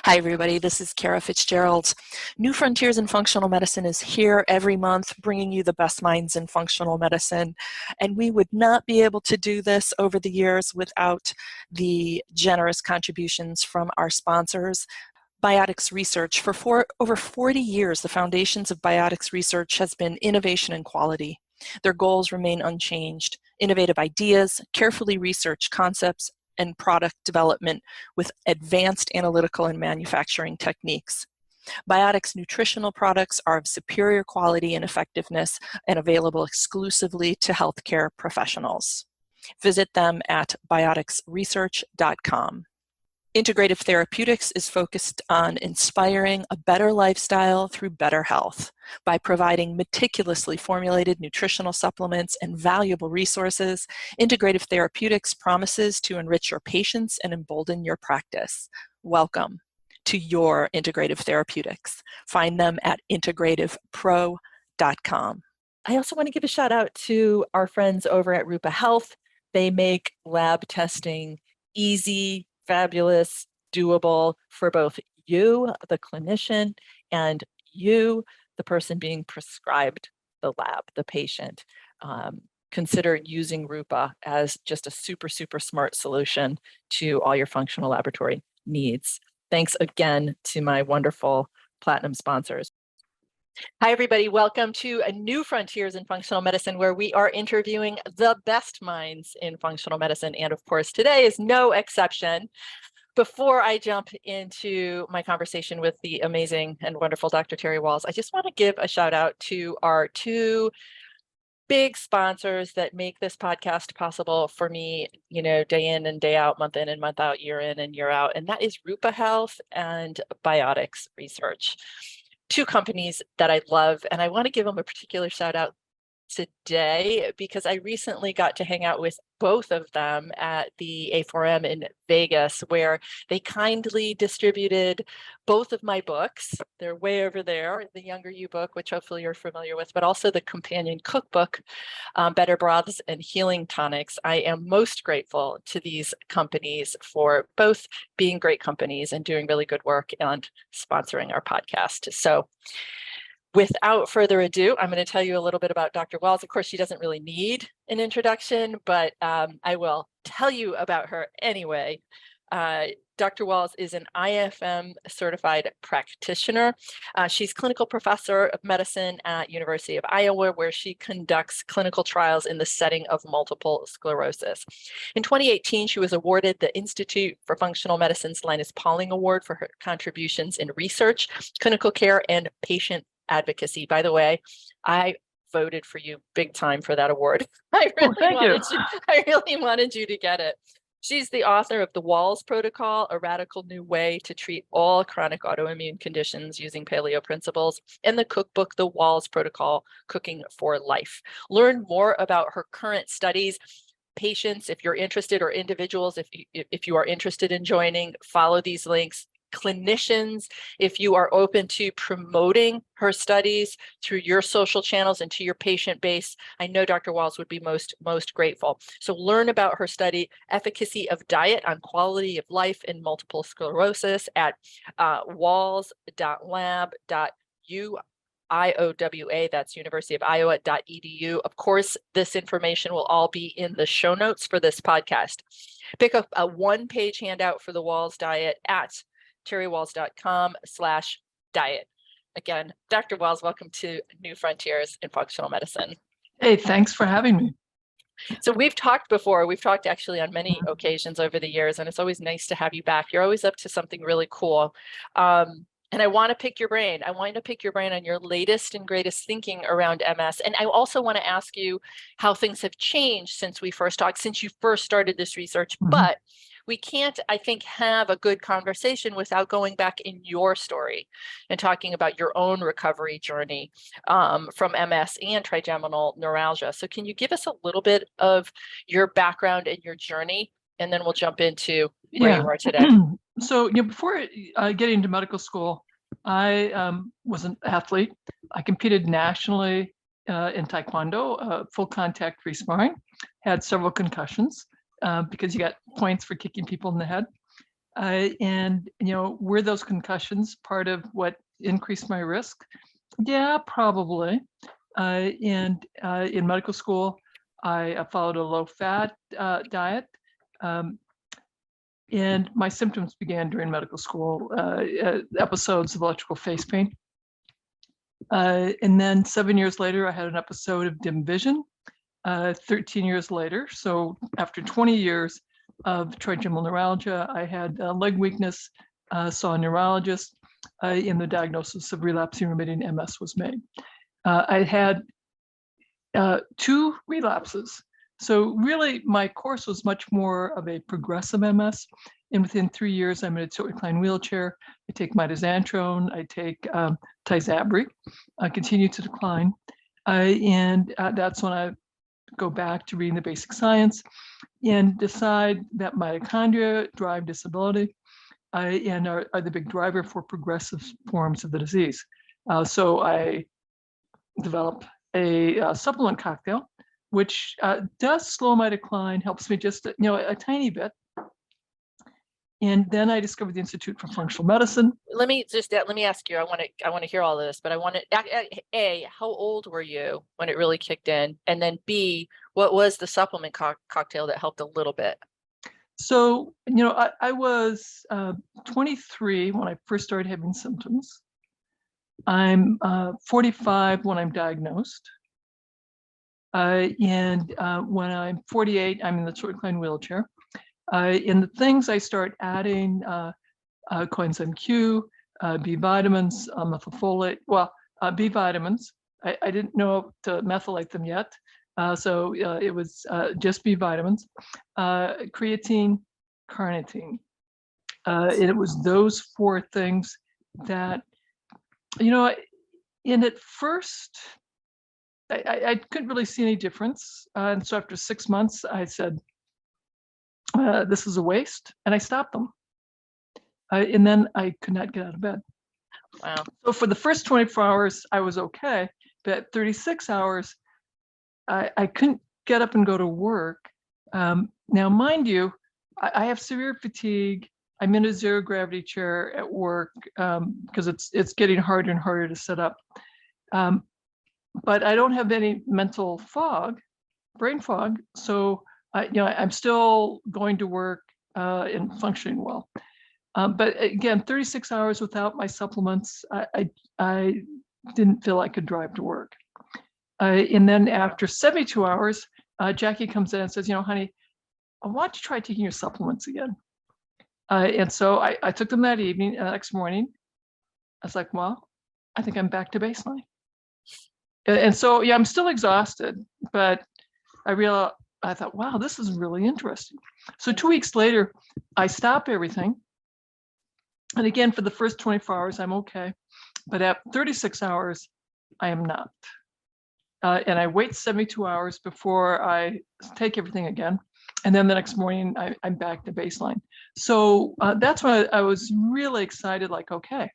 Hi, everybody. This is Kara Fitzgerald. New Frontiers in Functional Medicine is here every month, bringing you the best minds in functional medicine. And we would not be able to do this over the years without the generous contributions from our sponsors. Biotics research. For over 40 years, the foundations of biotics research has been innovation and quality. Their goals remain unchanged. Innovative ideas, carefully researched concepts, and product development with advanced analytical and manufacturing techniques. Biotics nutritional products are of superior quality and effectiveness and available exclusively to healthcare professionals. Visit them at bioticsresearch.com. Integrative Therapeutics is focused on inspiring a better lifestyle through better health. By providing meticulously formulated nutritional supplements and valuable resources, Integrative Therapeutics promises to enrich your patients and embolden your practice. Welcome to your Integrative Therapeutics. Find them at integrativepro.com. I also want to give a shout out to our friends over at Rupa Health. They make lab testing easy, fabulous, doable for both you, the clinician, and you, the person being prescribed the lab, the patient. Consider using Rupa as just a super, super smart solution to all your functional laboratory needs. Thanks again to my wonderful Platinum sponsors. Hi, everybody. Welcome to a New Frontiers in Functional Medicine, where we are interviewing the best minds in functional medicine. And of course, today is no exception. Before I jump into my conversation with the amazing and wonderful Dr. Terry Wahls, I just want to give a shout out to our two big sponsors that make this podcast possible for me, day in and day out, month in and month out, year in and year out. And that is Rupa Health and Biotics Research. Two companies that I love, and I want to give them a particular shout out today because I recently got to hang out with both of them at the A4M in Vegas, where they kindly distributed both of my books. They're way over there, the Younger You book, which hopefully you're familiar with, but also the companion cookbook, Better Broths and Healing Tonics. I am most grateful to these companies for both being great companies and doing really good work and sponsoring our podcast. So without further ado, I'm going to tell you a little bit about Dr. Wahls. Of course, she doesn't really need an introduction, but I will tell you about her anyway. Dr. Wahls is an IFM certified practitioner. She's clinical professor of medicine at University of Iowa, where she conducts clinical trials in the setting of multiple sclerosis. In 2018, she was awarded the Institute for Functional Medicine's Linus Pauling Award for her contributions in research, clinical care, and patient advocacy. By the way, I voted for you big time for that award. I really wanted you to get it. She's the author of the Wahls Protocol, a radical new way to treat all chronic autoimmune conditions using paleo principles, and the cookbook, the Wahls Protocol, Cooking for Life. Learn more about her current studies. Patients, if you're interested, or individuals, if you are interested in joining, follow these links. Clinicians, if you are open to promoting her studies through your social channels and to your patient base, I know Dr. Wahls would be most grateful. So learn about her study, Efficacy of Diet on Quality of Life in Multiple Sclerosis, at wahls.lab.uiowa, that's University of Iowa.edu. Of course, this information will all be in the show notes for this podcast. Pick up a one-page handout for the Wahls diet at terrywahls.com/diet. Again, Dr. Wahls, welcome to New Frontiers in Functional Medicine. Hey, thanks for having me. So we've talked before. We've talked actually on many occasions over the years, and it's always nice to have you back. You're always up to something really cool. And I want to pick your brain. I want to pick your brain on your latest and greatest thinking around MS. And I also want to ask you how things have changed since we first talked, since you first started this research. But we can't, I think, have a good conversation without going back in your story and talking about your own recovery journey from MS and trigeminal neuralgia. So can you give us a little bit of your background and your journey, and then we'll jump into where you are today? So before getting into medical school, I was an athlete. I competed nationally in Taekwondo, full contact free sparring, had several concussions. Because you got points for kicking people in the head. And, were those concussions part of what increased my risk? Yeah, probably. And in medical school, I followed a low-fat diet. And my symptoms began during medical school, episodes of electrical face pain. And then 7 years later, I had an episode of dim vision. 13 years later, so after 20 years of trigeminal neuralgia, I had leg weakness, saw a neurologist, and the diagnosis of relapsing remitting MS was made. I had 2 relapses. So really, my course was much more of a progressive MS. And within 3 years, I'm in a tilt recline wheelchair. I take mitoxantrone, I take Tysabri, I continue to decline. And that's when I go back to reading the basic science and decide that mitochondria drive disability and are the big driver for progressive forms of the disease. So I develop a supplement cocktail, which does slow my decline, helps me just a tiny bit. And then I discovered the Institute for Functional Medicine. Let me ask you. I want to hear all this, but I want to A, how old were you when it really kicked in, and then B, what was the supplement cocktail that helped a little bit? So I was 23 when I first started having symptoms. I'm 45 when I'm diagnosed. And when I'm 48, I'm in the tilt recline wheelchair. In the things I start adding coenzyme Q, B vitamins, methylfolate. Well, B vitamins, I didn't know to methylate them yet. So it was just B vitamins, creatine, carnitine. And it was those 4 things that, and at first, I couldn't really see any difference. And so after 6 months, I said, this is a waste, and I stopped them. And then I could not get out of bed. Wow. So for the first 24 hours, I was okay. But at 36 hours, I couldn't get up and go to work. Now, mind you, I have severe fatigue. I'm in a zero gravity chair at work because it's getting harder and harder to sit up. But I don't have any mental fog, brain fog. So I'm still going to work and functioning well. But again, 36 hours without my supplements, I didn't feel I could drive to work. And then after 72 hours, Jackie comes in and says, honey, I want you to try taking your supplements again. And so I took them that evening, next morning. I was like, well, I think I'm back to baseline. And so, yeah, I'm still exhausted, but I thought, wow, this is really interesting. So 2 weeks later, I stop everything. And again, for the first 24 hours, I'm okay. But at 36 hours, I am not. And I wait 72 hours before I take everything again. And then the next morning, I'm back to baseline. So that's when I was really excited, like, okay,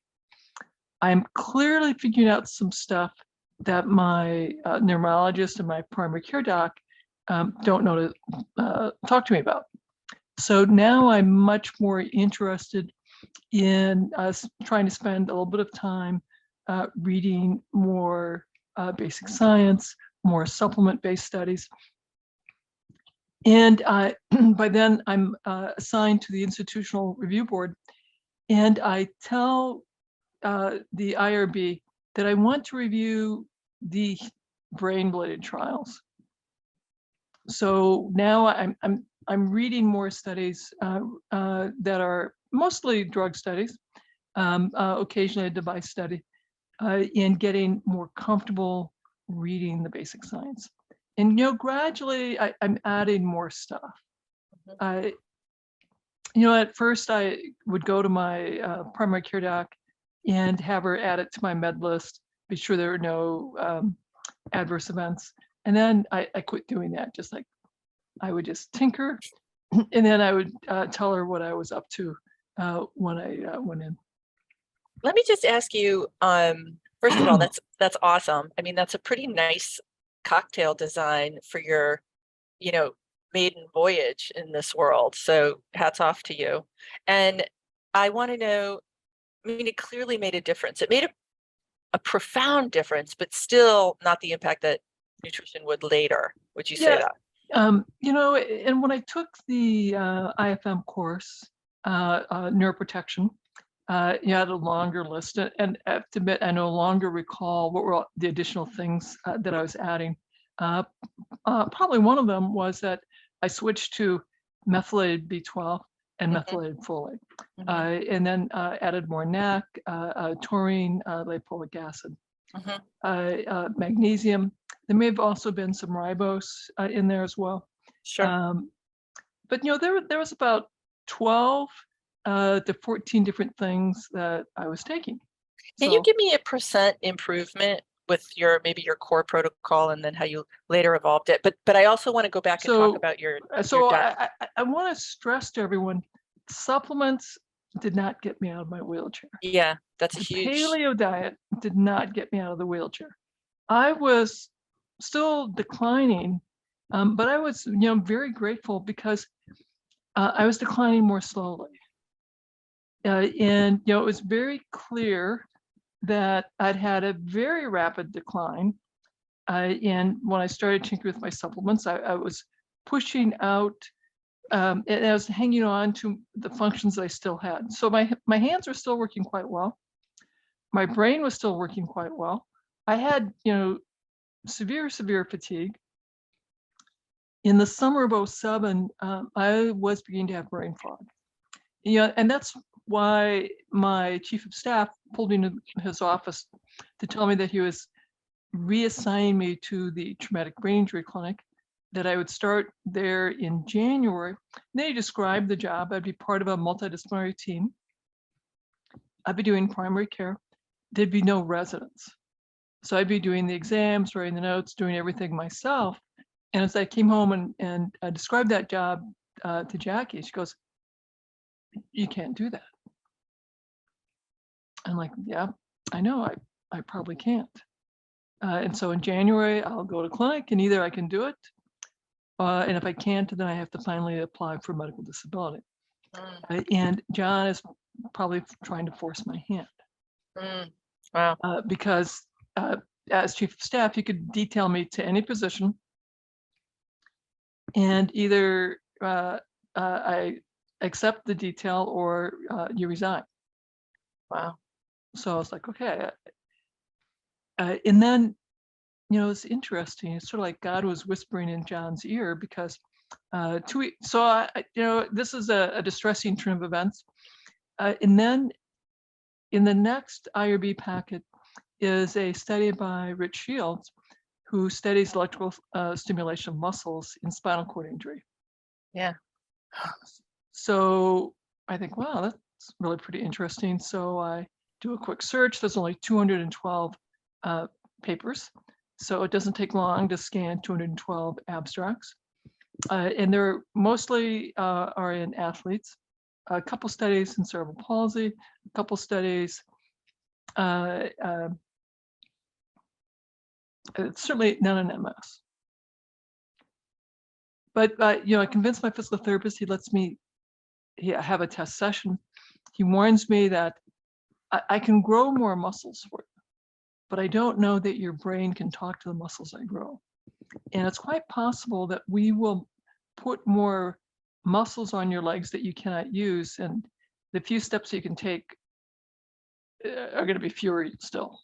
I'm clearly figuring out some stuff that my neurologist and my primary care doc don't know to talk to me about. So now I'm much more interested in trying to spend a little bit of time reading more basic science, more supplement-based studies. And by then I'm assigned to the Institutional Review Board, and I tell the IRB that I want to review the brain-related trials. So now I'm reading more studies that are mostly drug studies, occasionally a device study, and getting more comfortable reading the basic science. And gradually I'm adding more stuff. At first I would go to my primary care doc and have her add it to my med list, be sure there are no adverse events. And then I quit doing that. Just like I would just tinker, and then I would tell her what I was up to when I went in. Let me just ask you, first of all, that's awesome. I mean, that's a pretty nice cocktail design for your, maiden voyage in this world. So hats off to you. And I want to know, I mean, it clearly made a difference. It made a profound difference, but still not the impact that nutrition would later. Would you say Yeah. that? You know, and when I took the IFM course, neuroprotection, you had a longer list, and I have to admit, I no longer recall what were the additional things that I was adding. Probably one of them was that I switched to methylated B12 and methylated folate, and then added more NAC, taurine, lipoic acid, magnesium. There may have also been some ribose in there as well. Sure. But you know, there was about 12 to 14 different things that I was taking. Can you So, give me a percent improvement with your maybe your core protocol and then how you later evolved it? But I also want to go back and talk about your diet. I want to stress to everyone, supplements did not get me out of my wheelchair. Yeah, that's a The huge. paleo diet did not get me out of the wheelchair. I was still declining, but I was, you know, very grateful because I was declining more slowly. And, you know, it was very clear that I'd had a very rapid decline. And when I started tinkering with my supplements, I was pushing out, and I was hanging on to the functions I still had. So my hands were still working quite well. My brain was still working quite well. I had, you know, severe fatigue. In the summer of 07, I was beginning to have brain fog. Yeah, and that's why my chief of staff pulled me into his office to tell me that he was reassigning me to the traumatic brain injury clinic, that I would start there in January. And then he described the job. I'd be part of a multidisciplinary team. I'd be doing primary care. There'd be no residents. So I'd be doing the exams, writing the notes, doing everything myself. And as I came home and I described that job to Jackie, she goes, "You can't do that." I'm like, "Yeah, I know, I probably can't." And so in January, I'll go to clinic and either I can do it, and if I can't, then I have to finally apply for medical disability. And John is probably trying to force my hand. Wow. Because as chief of staff, you could detail me to any position, and either I accept the detail or you resign. Wow. So I was like, okay. And then, you know, it's interesting. It's sort of like God was whispering in John's ear because you know, this is a distressing turn of events. And then in the next IRB packet is a study by Rich Shields, who studies electrical stimulation of muscles in spinal cord injury. Yeah. So I think, wow, that's really pretty interesting. So I do a quick search. There's only 212 papers. So it doesn't take long to scan 212 abstracts. And they're mostly are in athletes, a couple studies in cerebral palsy, a couple studies, it's certainly not an MS. But you know, I convinced my physical therapist, he lets me have a test session. He warns me that I can grow more muscles for you, but I don't know that your brain can talk to the muscles I grow. And it's quite possible that we will put more muscles on your legs that you cannot use, and the few steps you can take are going to be fewer still.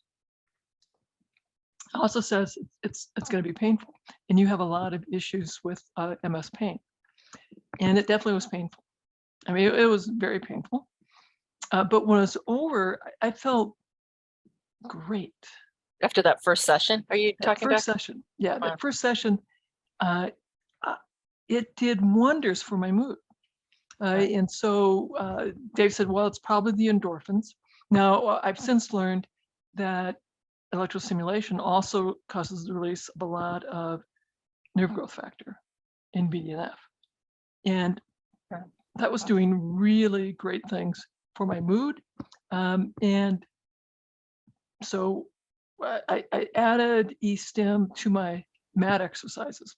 Also says it's going to be painful, and you have a lot of issues with MS pain, and it definitely was painful. I mean, it was very painful. But when it was over, I felt great. After that first session, are you talking First about? session, yeah, Wow. that first session, it did wonders for my mood. And so Dave said, well, it's probably the endorphins. Now, I've since learned that electrostimulation also causes the release of a lot of nerve growth factor in BDNF. And that was doing really great things for my mood. And so I added e-stim to my mat exercises.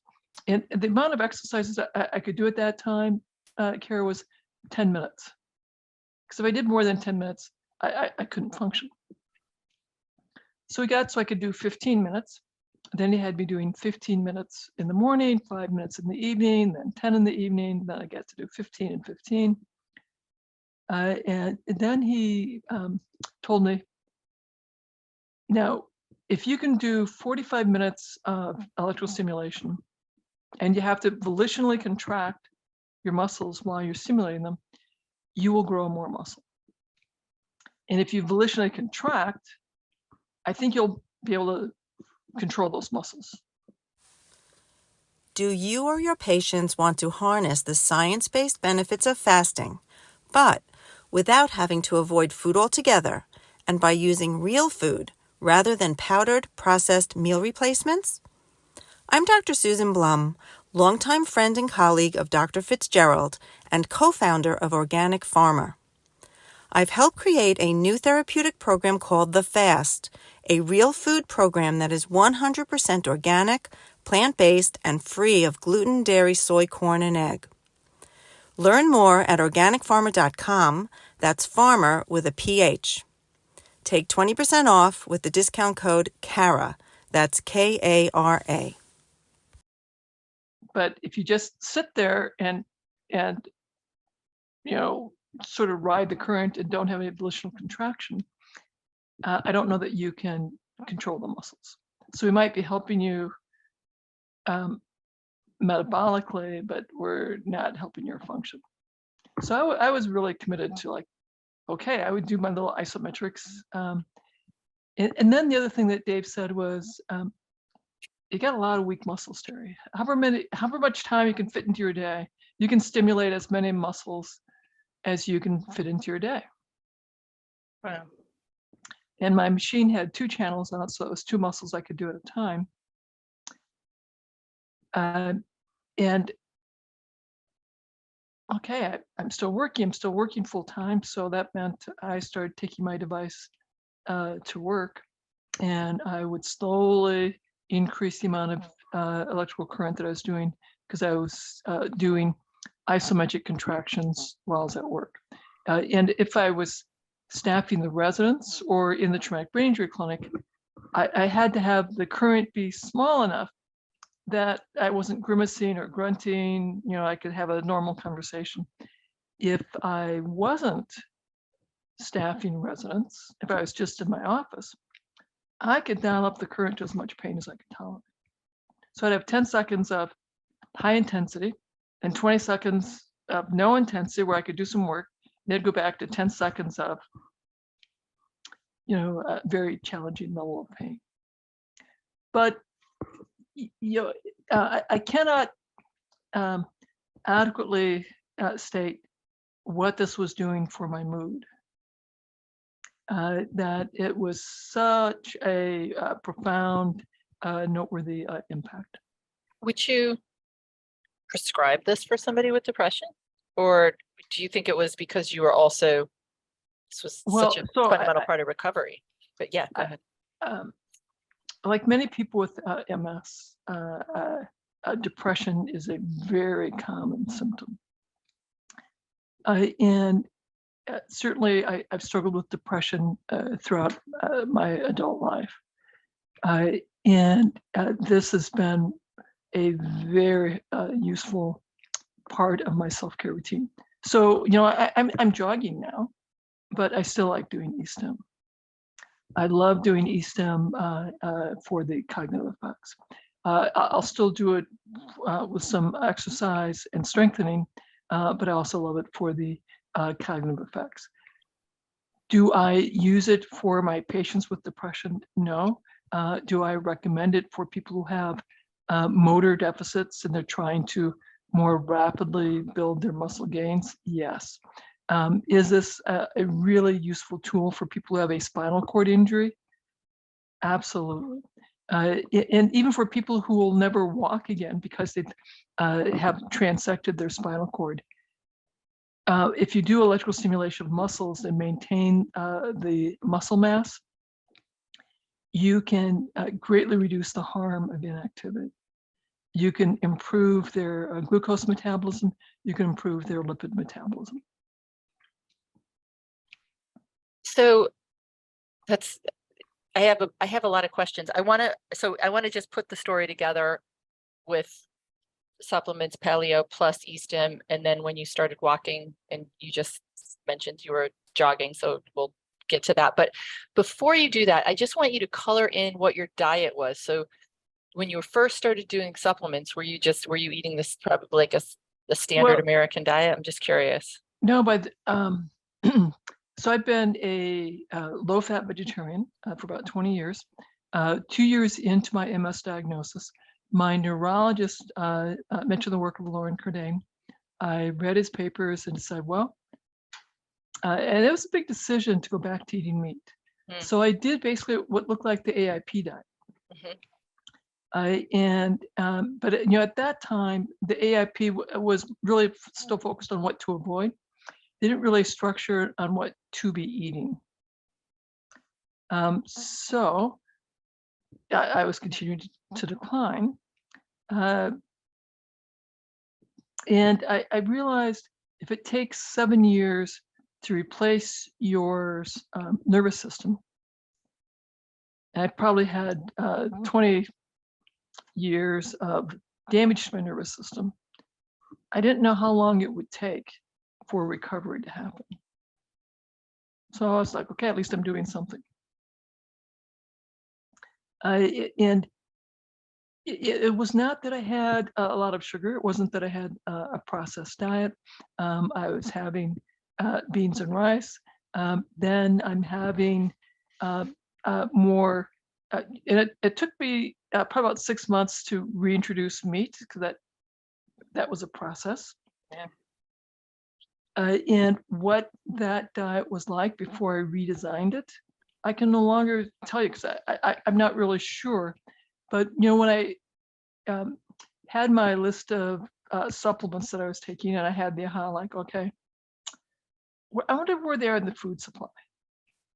And the amount of exercises I could do at that time, Kara, was 10 minutes. Because if I did more than 10 minutes, I couldn't function. So we got so I could do 15 minutes. Then he had me doing 15 minutes in the morning, 5 minutes in the evening, then 10 in the evening. Then I got to do 15 and 15. And then he told me, now, if you can do 45 minutes of electrical stimulation and you have to volitionally contract your muscles while you're stimulating them, you will grow more muscle. And if you volitionally contract, I think you'll be able to control those muscles. Do you or your patients want to harness the science-based benefits of fasting, but without having to avoid food altogether and by using real food rather than powdered, processed meal replacements? I'm Dr. Susan Blum, longtime friend and colleague of Dr. Fitzgerald and co-founder of Organic Farmer. I've helped create a new therapeutic program called The Fast, a real food program that is 100% organic, plant-based, and free of gluten, dairy, soy, corn, and egg. Learn more at organicfarmer.com. That's farmer with a PH. Take 20% off with the discount code KARA. That's K-A-R-A. But if you just sit there and sort of ride the current and don't have any volitional contraction, I don't know that you can control the muscles. So we might be helping you metabolically, but we're not helping your function. So I was really committed to like, okay, I would do my little isometrics. And then the other thing that Dave said was, you got a lot of weak muscles, Terry. However much time you can fit into your day, you can stimulate as many muscles as you can fit into your day. Wow. And my machine had 2 channels on it, so it was 2 muscles I could do at a time. And okay, I'm still working full time. So that meant I started taking my device to work, and I would slowly increase the amount of electrical current that I was doing because I was doing isometric contractions while I was at work. And if I was staffing the residents or in the traumatic brain injury clinic, I had to have the current be small enough that I wasn't grimacing or grunting, I could have a normal conversation. If I wasn't staffing residents, if I was just in my office, I could dial up the current to as much pain as I could tolerate. So I'd have 10 seconds of high intensity and 20 seconds of no intensity where I could do some work. And then go back to 10 seconds of, a very challenging level of pain. But I cannot adequately state what this was doing for my mood. That it was such a profound, noteworthy impact. Would you prescribe this for somebody with depression? Or do you think it was because you were also, this was such a fundamental part of recovery? But yeah, go ahead. Like many people with MS, depression is a very common symptom. And certainly I've struggled with depression throughout my adult life. And this has been a very useful part of my self-care routine. So, I'm jogging now, but I still like doing e-stim. I love doing e-stim for the cognitive effects. I'll still do it with some exercise and strengthening, but I also love it for the cognitive effects. Do I use it for my patients with depression? No. Do I recommend it for people who have motor deficits and they're trying to more rapidly build their muscle gains? Yes. Is this a really useful tool for people who have a spinal cord injury? Absolutely. And even for people who will never walk again because they have transected their spinal cord. If you do electrical stimulation of muscles and maintain the muscle mass, you can greatly reduce the harm of inactivity. you can improve their glucose metabolism, you can improve their lipid metabolism. So that's, I have a lot of questions. I want to just put the story together with supplements, paleo plus e-stim, and then when you started walking, and you just mentioned you were jogging, so we'll get to that. But before you do that, I just want you to color in what your diet was. So when you first started doing supplements, were you eating this probably like a standard Well, American diet? I'm just curious. No, but so I've been a low-fat vegetarian for about 20 years. 2 years into my MS diagnosis, my neurologist mentioned the work of Lauren Cordain. I read his papers and said, well, and it was a big decision to go back to eating meat. So I did basically what looked like the AIP diet. But at that time, the AIP was really still focused on what to avoid. They didn't really structure on what to be eating. So I was continuing to decline. And I realized if it takes 7 years to replace your nervous system, and I probably had 20 years of damage to my nervous system, I didn't know how long it would take for recovery to happen. So I was like, okay, at least I'm doing something. And it was not that I had a lot of sugar. It wasn't that I had a processed diet. I was having beans and rice. Then I'm having more, and it took me probably about 6 months to reintroduce meat, because that was a process. Yeah. And what that diet was like before I redesigned it, I can no longer tell you, because I'm not really sure. But when I had my list of supplements that I was taking, and I had the aha, like, okay, I wonder where they are in the food supply.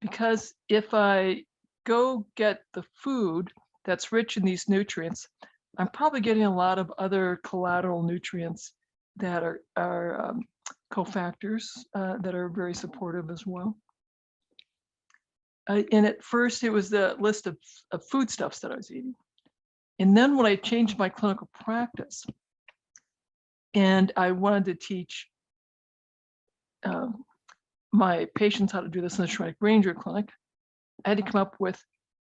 Because if I go get the food that's rich in these nutrients, I'm probably getting a lot of other collateral nutrients that are cofactors that are very supportive as well. And at first, it was the list of foodstuffs that I was eating. And then when I changed my clinical practice, and I wanted to teach my patients how to do this in the Shronic Ranger Clinic, I had to come up with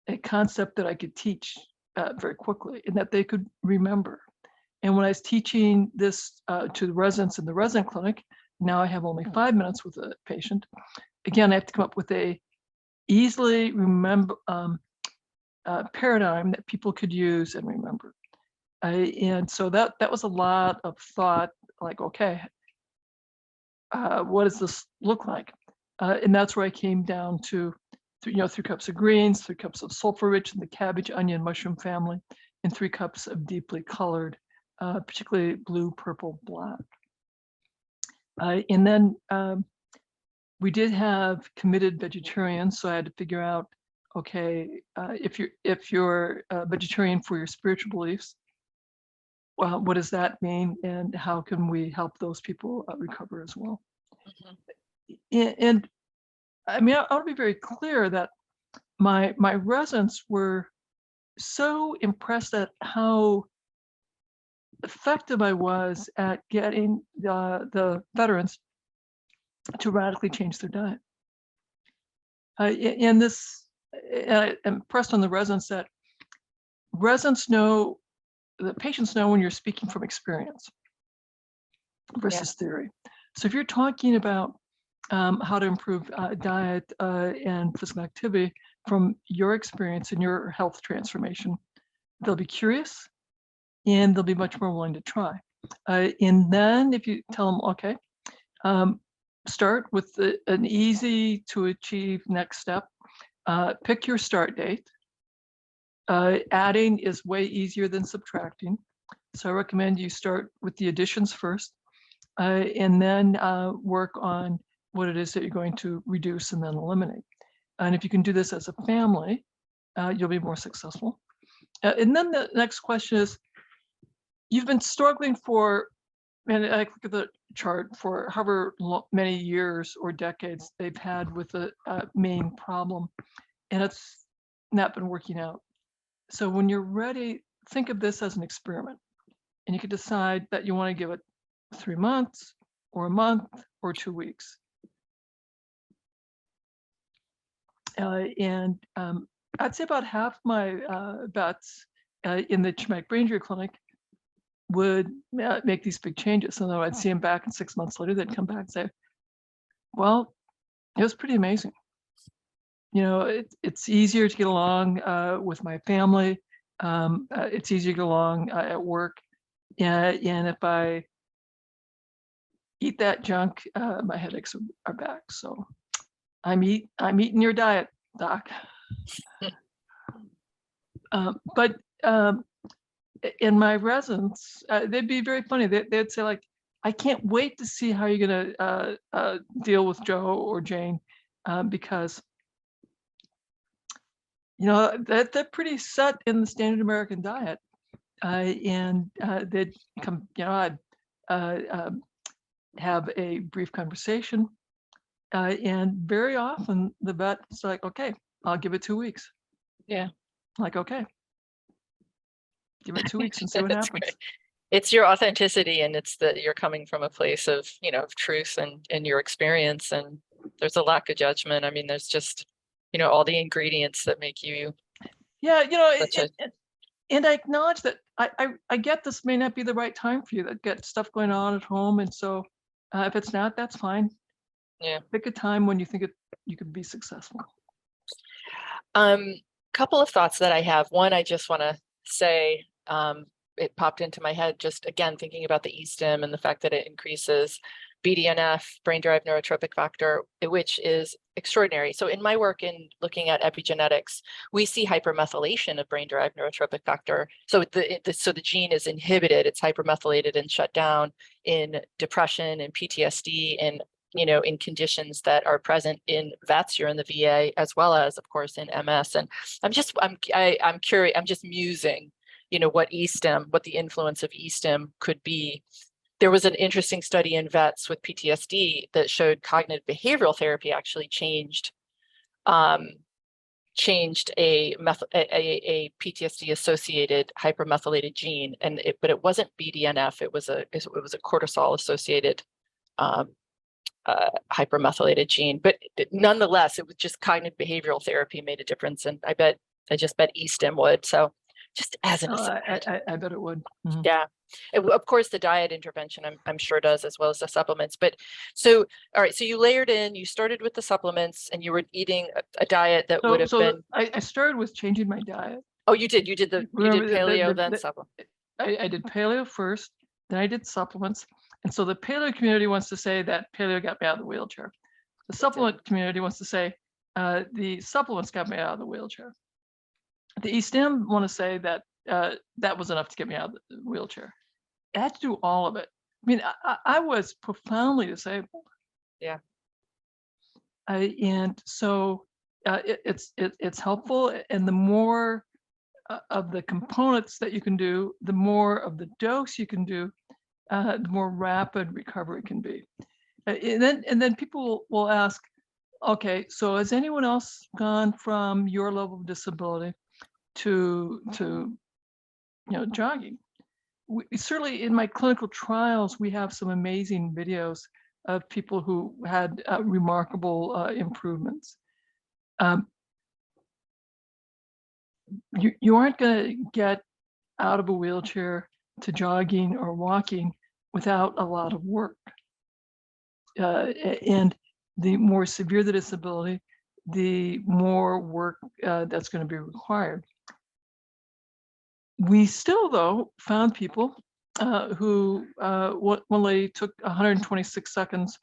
a concept that I could teach very quickly and that they could remember. And when I was teaching this to the residents in the resident clinic, now I have only 5 minutes with a patient. Again, I have to come up with a easily remember paradigm that people could use and remember. And so that was a lot of thought, like, okay, what does this look like? And that's where I came down to 3 cups of greens, 3 cups of sulfur-rich in the cabbage, onion, mushroom family, and 3 cups of deeply colored, particularly blue, purple, black. And then we did have committed vegetarians, so I had to figure out, okay, if you're a vegetarian for your spiritual beliefs, well, what does that mean, and how can we help those people recover as well? And I mean, I want to be very clear that my residents were so impressed at how effective I was at getting the veterans to radically change their diet. And I impressed on the residents that the patients know when you're speaking from experience versus theory. So if you're talking about how to improve diet and physical activity from your experience and your health transformation, they'll be curious and they'll be much more willing to try. And then if you tell them, okay, start with an easy to achieve next step, pick your start date. Adding is way easier than subtracting. So I recommend you start with the additions first, and then work on what it is that you're going to reduce and then eliminate. And if you can do this as a family, you'll be more successful. And then the next question is, you've been struggling for, and I look at the chart, for however many years or decades they've had with the main problem, and it's not been working out. So when you're ready, think of this as an experiment, and you can decide that you want to give it 3 months or a month or 2 weeks. And I'd say about half my vets in the traumatic brain injury clinic would make these big changes. So then I'd see them back, and 6 months later, they'd come back and say, well, it was pretty amazing. You know, it's easier to get along with my family. It's easier to get along at work. And if I eat that junk, my headaches are back. So I'm eating your diet, doc. But in my residents, they'd be very funny. They'd say, like, I can't wait to see how you're gonna deal with Joe or Jane, because you know they're pretty set in the standard American diet, and they'd come. You know, I'd have a brief conversation, and very often the vet's like, "Okay, I'll give it 2 weeks." Yeah. Like, okay, give it 2 weeks and see what That's happens. great. It's your authenticity, and it's that you're coming from a place of, you know, of truth and your experience, and there's a lack of judgment. I mean, there's just, you know, all the ingredients that make you Yeah, you know, such a, and I acknowledge that I get this may not be the right time for you, that get stuff going on at home, and so if it's not, that's fine. yeah. Pick a time when you think you could be successful. Couple of thoughts that I have. One, I just want to say, it popped into my head just again thinking about the e-stim and the fact that it increases BDNF, brain-derived neurotropic factor, which is extraordinary. So in my work in looking at epigenetics, we see hypermethylation of brain-derived neurotropic factor. So so the gene is inhibited, it's hypermethylated and shut down in depression and PTSD, and you know, in conditions that are present in vets, you're in the VA, as well as, of course, in MS. And I'm curious, I'm just musing, you know, what e-stim, what the influence of e-stim could be. There was an interesting study in vets with PTSD that showed cognitive behavioral therapy actually changed a PTSD associated hypermethylated gene, but it wasn't BDNF. It was a cortisol associated hypermethylated gene, but nonetheless, it was just cognitive behavioral therapy made a difference, and I just bet e-stim would. So, just as an aside, I bet it would. Mm-hmm. Yeah, of course, the diet intervention I'm sure does, as well as the supplements. But so, all right, so you layered in, you started with the supplements, and you were eating a diet that would have been. I started with changing my diet. Oh, you did paleo, then supplement. I did paleo first, then I did supplements. And so the paleo community wants to say that paleo got me out of the wheelchair. The supplement community wants to say the supplements got me out of the wheelchair. The e-stim want to say that that was enough to get me out of the wheelchair. I had to do all of it. I mean, I was profoundly disabled. Yeah. And so it's helpful, and the more of the components that you can do, the more of the dose you can do, the more rapid recovery can be. And then people will ask, okay, so has anyone else gone from your level of disability to jogging? Certainly in my clinical trials, we have some amazing videos of people who had remarkable improvements. You aren't going to get out of a wheelchair to jogging or walking without a lot of work. And the more severe the disability, the more work that's going to be required. We still, though, found people who, one lady took 126 seconds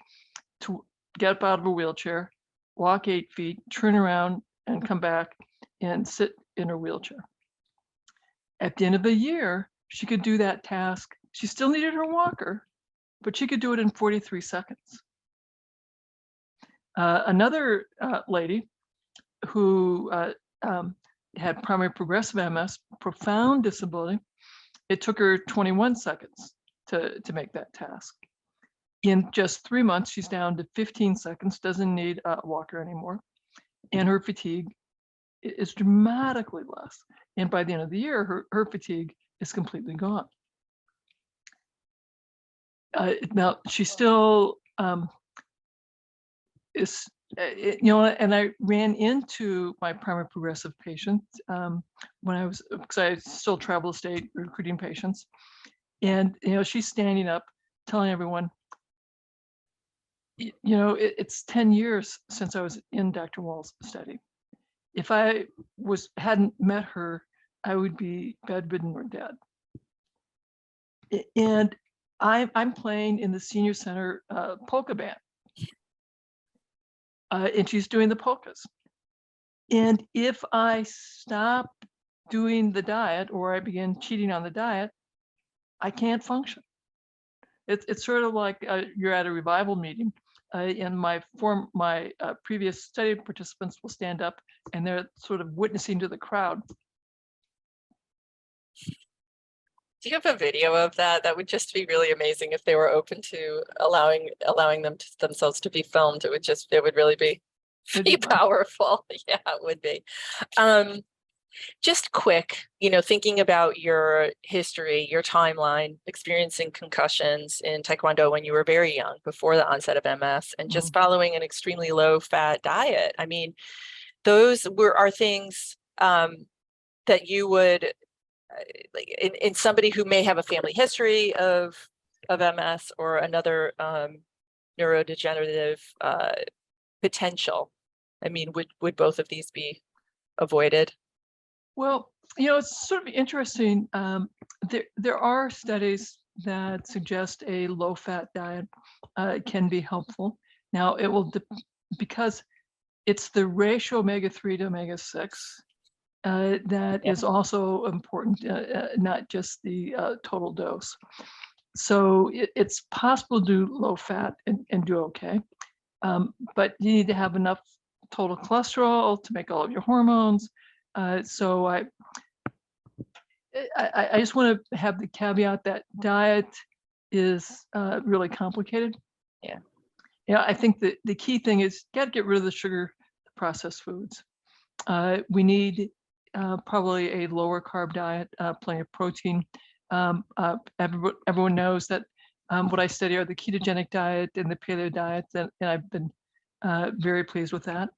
to get up out of a wheelchair, walk 8 feet, turn around, and come back and sit in her wheelchair. At the end of the year, she could do that task. She still needed her walker, but she could do it in 43 seconds. Another lady who had primary progressive MS, profound disability, It took her 21 seconds to make that task. In just 3 months, she's down to 15 seconds, doesn't need a walker anymore. And her fatigue is dramatically less. And by the end of the year, her fatigue is completely gone. Now, she still is, and I ran into my primary progressive patient when I was, because I still travel the state recruiting patients. And, she's standing up telling everyone, it's 10 years since I was in Dr. Wahls' study. If I hadn't met her, I would be bedridden or dead. And I'm playing in the senior center polka band. And she's doing the polkas. And if I stop doing the diet or I begin cheating on the diet, I can't function. It's sort of like you're at a revival meeting. And my previous study participants will stand up and they're sort of witnessing to the crowd. Do you have a video of that? That would just be really amazing if they were open to allowing them themselves to be filmed. It would really be powerful. Yeah, it would be. Just quick, thinking about your history, your timeline, experiencing concussions in Taekwondo when you were very young, before the onset of MS, and just following an extremely low-fat diet. I mean, those are things that you would, in somebody who may have a family history of MS or another neurodegenerative potential. I mean, would both of these be avoided? Well, it's sort of interesting. There are studies that suggest a low-fat diet can be helpful. Now, it will, because it's the ratio omega-3 to omega-6 that is also important, not just the total dose. So it's possible to do low-fat and do okay, but you need to have enough total cholesterol to make all of your hormones. So I just want to have the caveat that diet is really complicated. Yeah. I think that the key thing is got to get rid of the sugar, the processed foods. We need probably a lower carb diet, plenty of protein. Everyone knows that what I study are the ketogenic diet and the paleo diet, and I've been very pleased with that.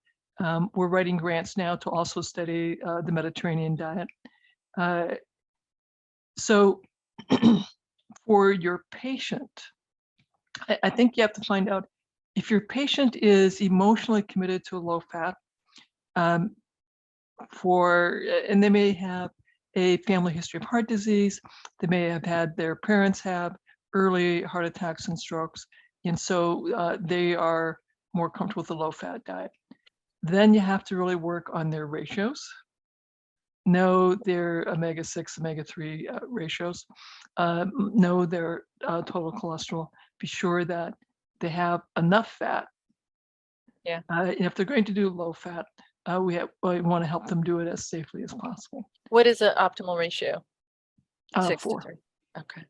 We're writing grants now to also study the Mediterranean diet. So for your patient, I think you have to find out if your patient is emotionally committed to a low fat, and they may have a family history of heart disease, they may have had their parents have early heart attacks and strokes, and so they are more comfortable with the low fat diet. Then you have to really work on their ratios. Know their omega-6, omega-3 ratios. Know their total cholesterol. Be sure that they have enough fat. Yeah. And if they're going to do low fat, we want to help them do it as safely as possible. What is an optimal ratio? 6 to 4. 3. Okay.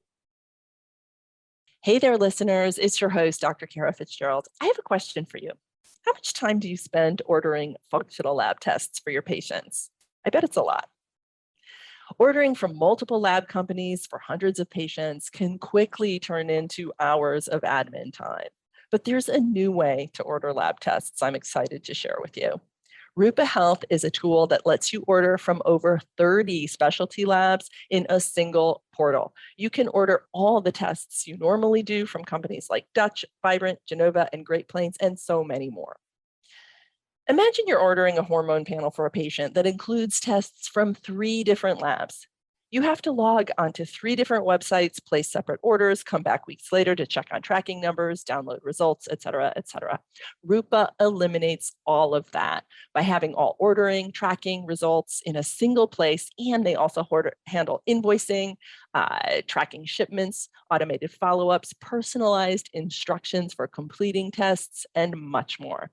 Hey there, listeners. It's your host, Dr. Kara Fitzgerald. I have a question for you. How much time do you spend ordering functional lab tests for your patients? I bet it's a lot. Ordering from multiple lab companies for hundreds of patients can quickly turn into hours of admin time. But there's a new way to order lab tests I'm excited to share with you. Rupa Health is a tool that lets you order from over 30 specialty labs in a single portal. You can order all the tests you normally do from companies like Dutch, Vibrant, Genova, and Great Plains, and so many more. Imagine you're ordering a hormone panel for a patient that includes tests from 3 different labs. You have to log onto 3 different websites, place separate orders, come back weeks later to check on tracking numbers, download results, et cetera, et cetera. Rupa eliminates all of that by having all ordering, tracking, results in a single place, and they also handle invoicing, tracking shipments, automated follow-ups, personalized instructions for completing tests, and much more.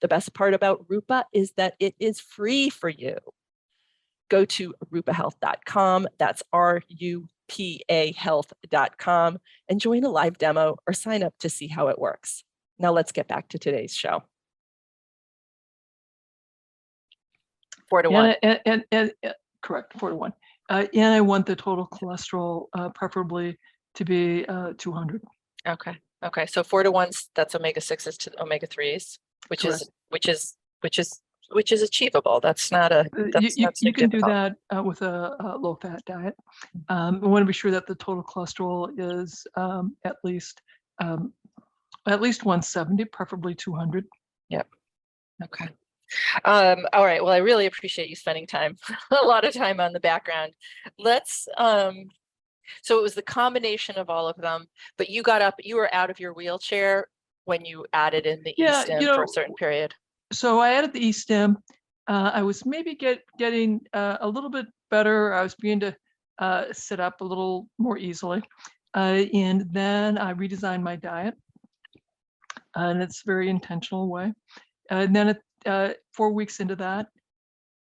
The best part about Rupa is that it is free for you. Go to rupahealth.com, that's RUPAHealth.com, rpahealth.com and join a live demo or sign up to see how it works. Now let's get back to today's show. 4 to 1. And correct, 4 to 1. And I want the total cholesterol preferably to be 200. Okay. Okay. So 4 to 1, that's omega-6s to omega-3s, which is achievable. That's not a You can do that with a low-fat diet. I want to be sure that the total cholesterol is at least 170, preferably 200. Yep. Okay. All right. Well, I really appreciate you spending time, a lot of time on the background. Let's, so it was the combination of all of them, but you got up, you were out of your wheelchair when you added in the e-stim for a certain period. So I added the e-stim. I was maybe getting a little bit better. I was beginning to sit up a little more easily. And then I redesigned my diet in its very intentional way. And then 4 weeks into that,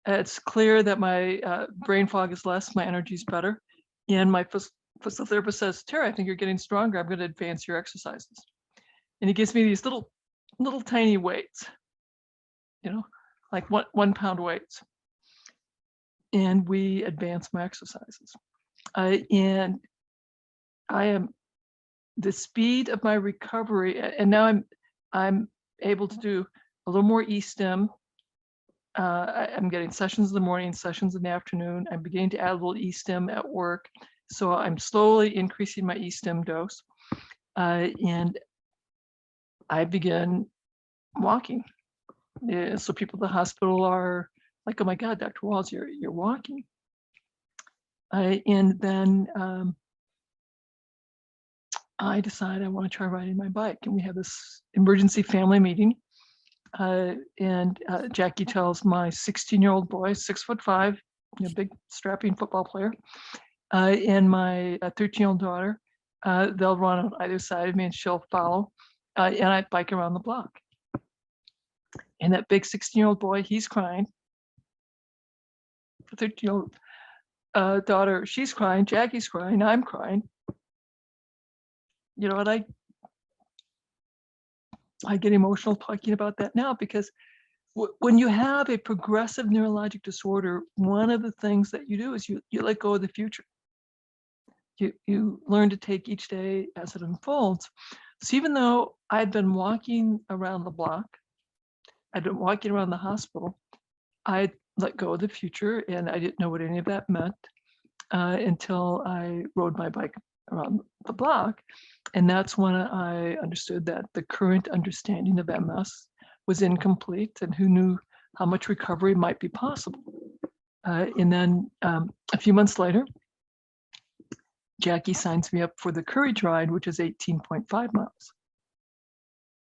it's clear that my brain fog is less, my energy is better. And my physical therapist says, Tara, I think you're getting stronger. I'm going to advance your exercises. And he gives me these little tiny weights, like 1 pound weights. And we advance my exercises. And I am, the speed of my recovery, and now I'm able to do a little more e-stim. I'm getting sessions in the morning, sessions in the afternoon. I'm beginning to add a little e-stim at work. So I'm slowly increasing my e-stim dose. And I begin walking. So people at the hospital are like, oh my God, Dr. Wahls, you're walking. And then I decide I want to try riding my bike. And we have this emergency family meeting. And Jackie tells my 16-year-old boy, 6'5", big strapping football player, and my 13-year-old daughter, they'll run on either side of me and she'll follow. And I bike around the block. And that big 16-year-old boy, he's crying. The 13-year-old daughter, she's crying. Jackie's crying. I'm crying. And I get emotional talking about that now, because when you have a progressive neurologic disorder, one of the things that you do is you let go of the future. You learn to take each day as it unfolds. So even though I'd been walking around the block, I'd been walking around the hospital, I let go of the future, and I didn't know what any of that meant until I rode my bike around the block. And that's when I understood that the current understanding of MS was incomplete, and who knew how much recovery might be possible. And then a few months later, Jackie signs me up for the Courage Ride, which is 18.5 miles.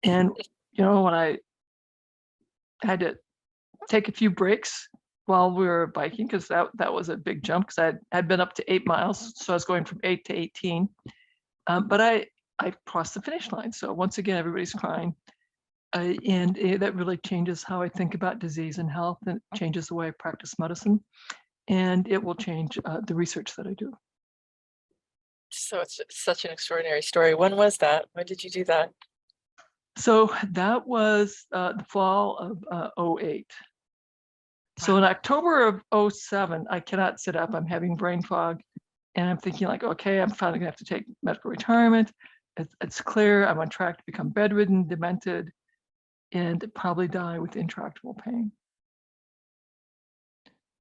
And, when I had to take a few breaks while we were biking, because that was a big jump, because I'd been up to 8 miles. So I was going from 8 to 18. But I crossed the finish line. So once again, everybody's crying. And that really changes how I think about disease and health, and it changes the way I practice medicine. And it will change the research that I do. So it's such an extraordinary story. When was that? When did you do that? So that was the fall of 08. So in October of 07, I cannot sit up. I'm having brain fog. And I'm thinking like, okay, I'm finally gonna have to take medical retirement. It's clear I'm on track to become bedridden, demented, and probably die with intractable pain.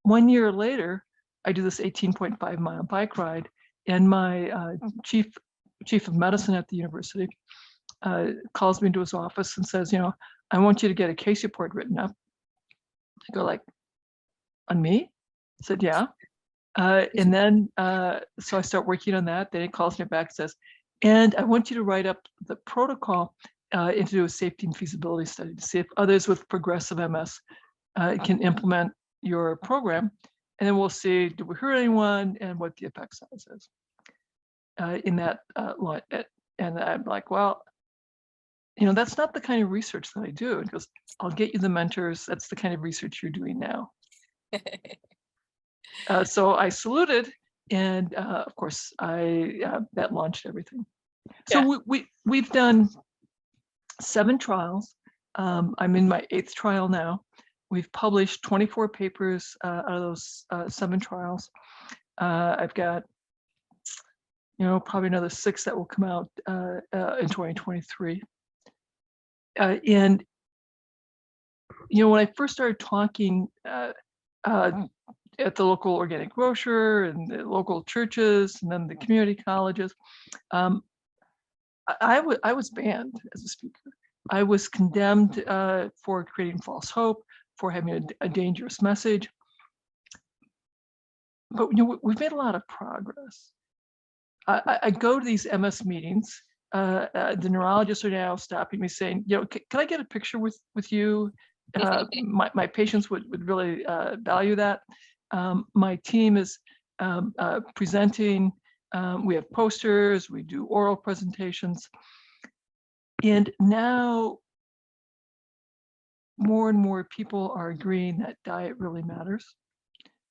1 year later, I do this 18.5 mile bike ride, and my chief of medicine at the university calls me into his office and says, I want you to get a case report written up. I go like, on me? I said, yeah. And then, so I start working on that. Then he calls me back and says, and I want you to write up the protocol and to do a safety and feasibility study to see if others with progressive MS can implement your program. And then we'll see, do we hurt anyone and what the effect size is in that line. And I'm like, well, that's not the kind of research that I do. It goes, I'll get you the mentors. That's the kind of research you're doing now. So I saluted And of course, that launched everything. Yeah. So we've done 7 trials. I'm in my 8th trial now. We've published 24 papers out of those 7 trials. I've got, probably another 6 that will come out in 2023. And when I first started talking at the local organic grocer and the local churches and then the community colleges, I was banned as a speaker. I was condemned for creating false hope, for having a dangerous message. But we've made a lot of progress. I go to these MS meetings. The neurologists are now stopping me saying, can I get a picture with you? My patients would really value that. My team is presenting. We have posters, we do oral presentations. And now more and more people are agreeing that diet really matters,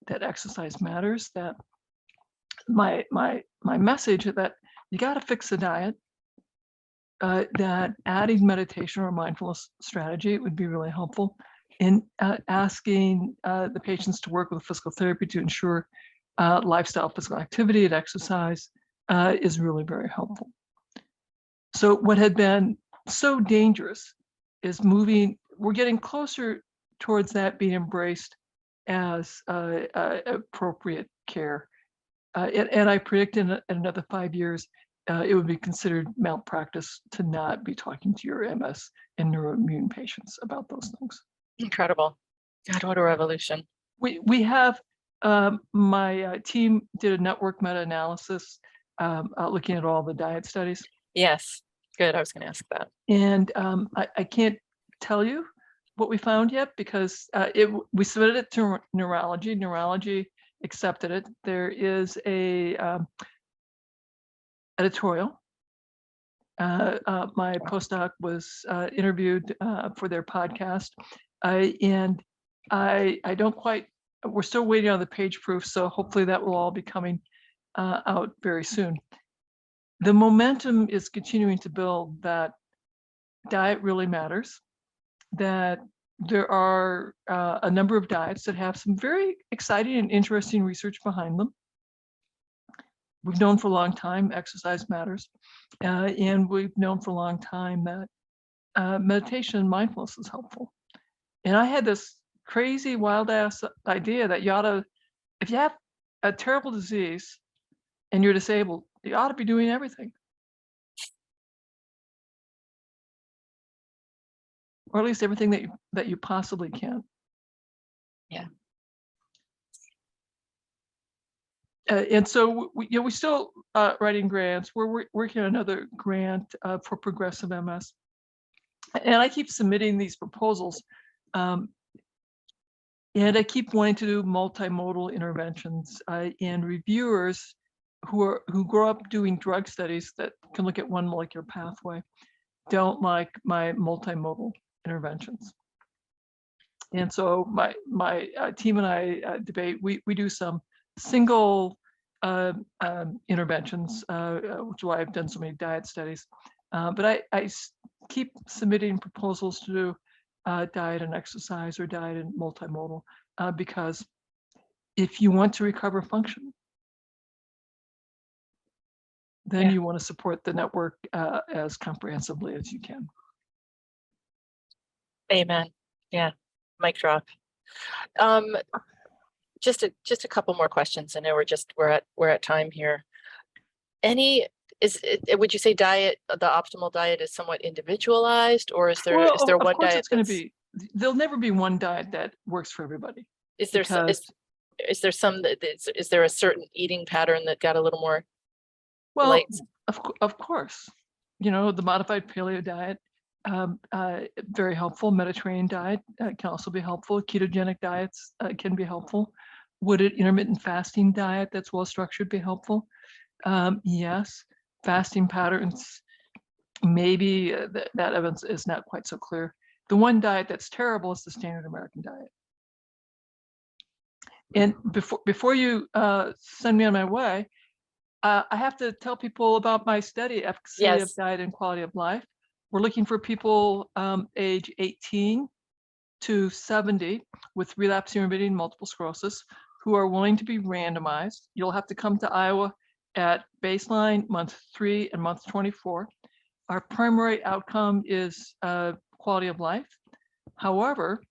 that exercise matters, that my message that you got to fix the diet, that adding meditation or mindfulness strategy would be really helpful, and asking the patients to work with physical therapy to ensure lifestyle physical activity and exercise is really very helpful. So what had been so dangerous is we're getting closer towards that being embraced as appropriate care. And I predict in another 5 years, it would be considered malpractice to not be talking to your MS and neuroimmune patients about those things. Incredible. God, what a revolution. We have, my team did a network meta-analysis looking at all the diet studies. Yes. Good. I was going to ask that. And I can't tell you what we found yet because we submitted it to neurology. Neurology accepted it. There is a editorial. My postdoc was interviewed for their podcast, and I don't quite. We're still waiting on the page proof, so hopefully that will all be coming out very soon. The momentum is continuing to build that diet really matters, that there are a number of diets that have some very exciting and interesting research behind them. We've known for a long time exercise matters, and we've known for a long time that meditation and mindfulness is helpful. And I had this crazy wild ass idea that you ought to, if you have a terrible disease and you're disabled, you ought to be doing everything. Or at least everything that you possibly can. Yeah. And so we still writing grants. We're working on another grant for progressive MS, and I keep submitting these proposals, and I keep wanting to do multimodal interventions. And reviewers who grow up doing drug studies that can look at one molecular pathway don't like my multimodal interventions. And so my team and I debate. We do some single interventions, which is why I've done so many diet studies. But I keep submitting proposals to do diet and exercise or diet and multimodal because if you want to recover function, then you want to support the network as comprehensively as you can. Amen. Yeah. Mic drop. Just a couple more questions. I know we're at time here. Would you say diet, the optimal diet is somewhat individualized, or is there one of course diet it's going to be, there'll never be one diet that works for everybody. Is there is there some that is there a certain eating pattern that got a little more of course, the modified paleo diet, very helpful. Mediterranean diet can also be helpful. Ketogenic diets can be helpful. Would an intermittent fasting diet that's well structured be helpful? Yes. Fasting patterns, maybe that evidence is not quite so clear. The one diet that's terrible is the standard American diet. And before you send me on my way, I have to tell people about my study, efficacy of Yes. diet and quality of life. We're looking for people age 18 to 70 with relapsing remitting multiple sclerosis who are willing to be randomized. You'll have to come to Iowa at baseline, month 3 and month 24. Our primary outcome is quality of life. However,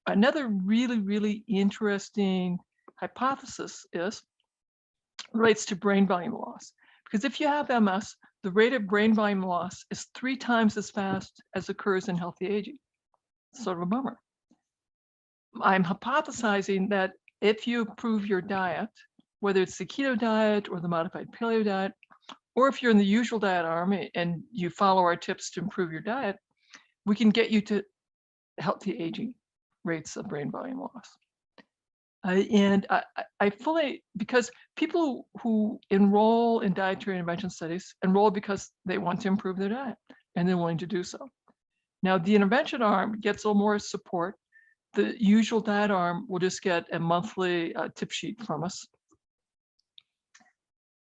another really interesting hypothesis relates to brain volume loss. Because if you have MS, the rate of brain volume loss is 3 times as fast as occurs in healthy aging. Sort of a bummer. I'm hypothesizing that if you improve your diet, whether it's the keto diet or the modified paleo diet, or if you're in the usual diet arm and you follow our tips to improve your diet, we can get you to healthy aging rates of brain volume loss. And I fully, because people who enroll in dietary intervention studies enroll because they want to improve their diet and they're willing to do so. Now, the intervention arm gets a little more support. The usual diet arm will just get a monthly tip sheet from us.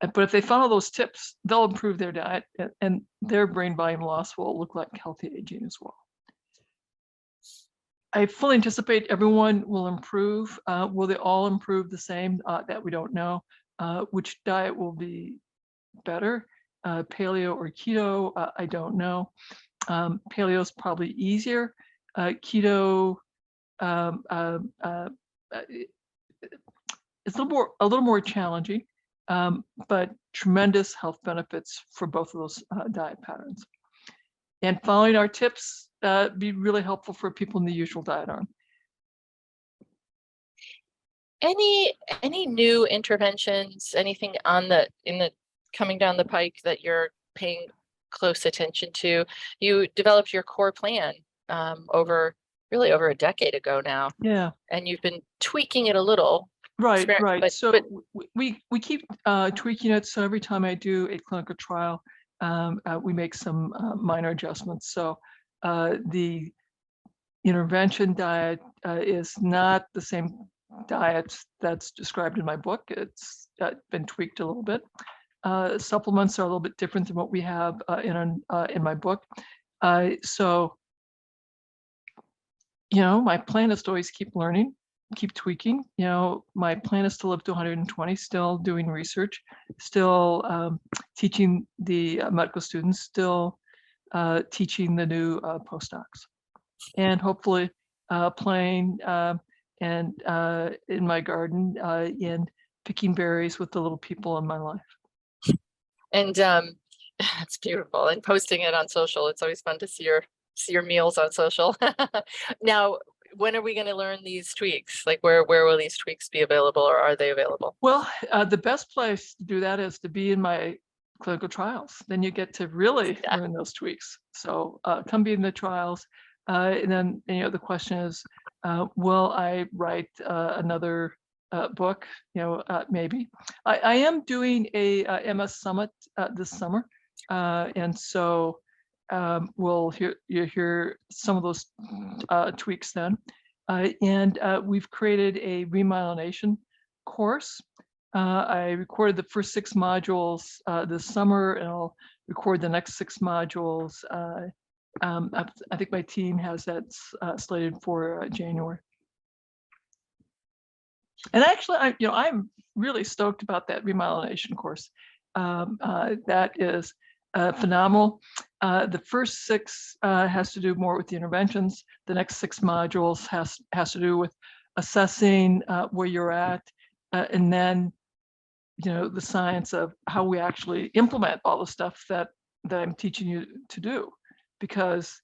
But if they follow those tips, they'll improve their diet and their brain volume loss will look like healthy aging as well. I fully anticipate everyone will improve. Will they all improve the same? That we don't know. Which diet will be better, paleo or keto? I don't know. Paleo is probably easier. Keto it's a little more challenging, but tremendous health benefits for both of those diet patterns. And following our tips be really helpful for people in the usual diet arm. Any new interventions, anything in the coming down the pike that you're paying close attention to? You developed your core plan over a decade ago now. Yeah. And you've been tweaking it a little. Right. So we keep tweaking it. So every time I do a clinical trial, we make some minor adjustments. So the intervention diet is not the same diet that's described in my book. It's been tweaked a little bit. Supplements are a little bit different than what we have in my book. So, my plan is to always keep learning, keep tweaking. My plan is to live to 120, still doing research, still teaching the medical students, still teaching the new postdocs, and hopefully playing and in my garden and picking berries with the little people in my life. And that's beautiful. And posting it on social. It's always fun to see your meals on social. Now, when are we going to learn these tweaks? Like where will these tweaks be available, or are they available? Well, the best place to do that is to be in my clinical trials. Then you get to really learn those tweaks. So come be in the trials. And then, the question is, will I write another book? Maybe. I am doing a MS summit this summer. And so we'll hear some of those tweaks then. And we've created a remyelination course. I recorded the first 6 modules this summer, and I'll record the next 6 modules. I think my team has that slated for January. And actually, I'm really stoked about that remyelination course. That is phenomenal. The first 6 has to do more with the interventions. The next 6 modules has to do with assessing where you're at, and then the science of how we actually implement all the stuff that I'm teaching you to do, because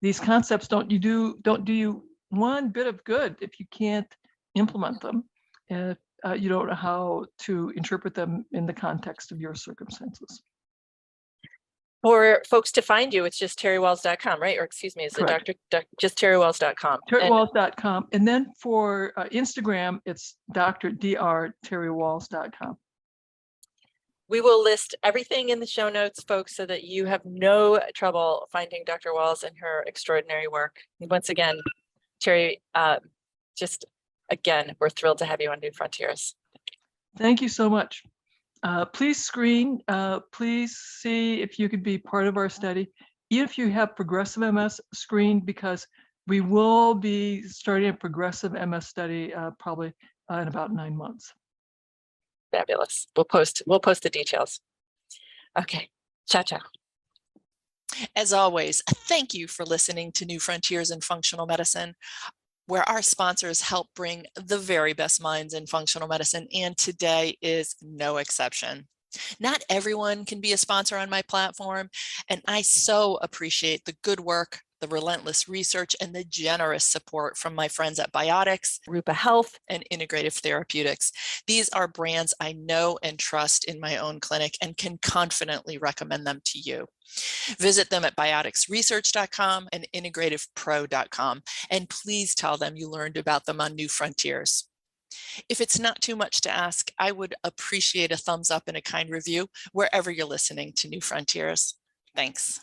these concepts don't do you one bit of good if you can't implement them, and you don't know how to interpret them in the context of your circumstances. For folks to find you, it's just terrywahls.com, right? Or excuse me, is it just terrywahls.com? Terrywahls.com. And then for Instagram, it's drterrywahls.com. We will list everything in the show notes, folks, so that you have no trouble finding Dr. Wahls and her extraordinary work. And once again, Terry, just Again, we're thrilled to have you on New Frontiers. Thank you so much. Please screen, please see if you could be part of our study. Even if you have progressive MS, screen, because we will be starting a progressive MS study probably in about 9 months. Fabulous. We'll post the details. Okay. Ciao, ciao. As always, thank you for listening to New Frontiers in Functional Medicine, where our sponsors help bring the very best minds in functional medicine, and today is no exception. Not everyone can be a sponsor on my platform, and I so appreciate the good work, the relentless research, and the generous support from my friends at Biotics, Rupa Health, and Integrative Therapeutics. These are brands I know and trust in my own clinic and can confidently recommend them to you. Visit them at bioticsresearch.com and integrativepro.com, and please tell them you learned about them on New Frontiers. If it's not too much to ask, I would appreciate a thumbs up and a kind review wherever you're listening to New Frontiers. Thanks.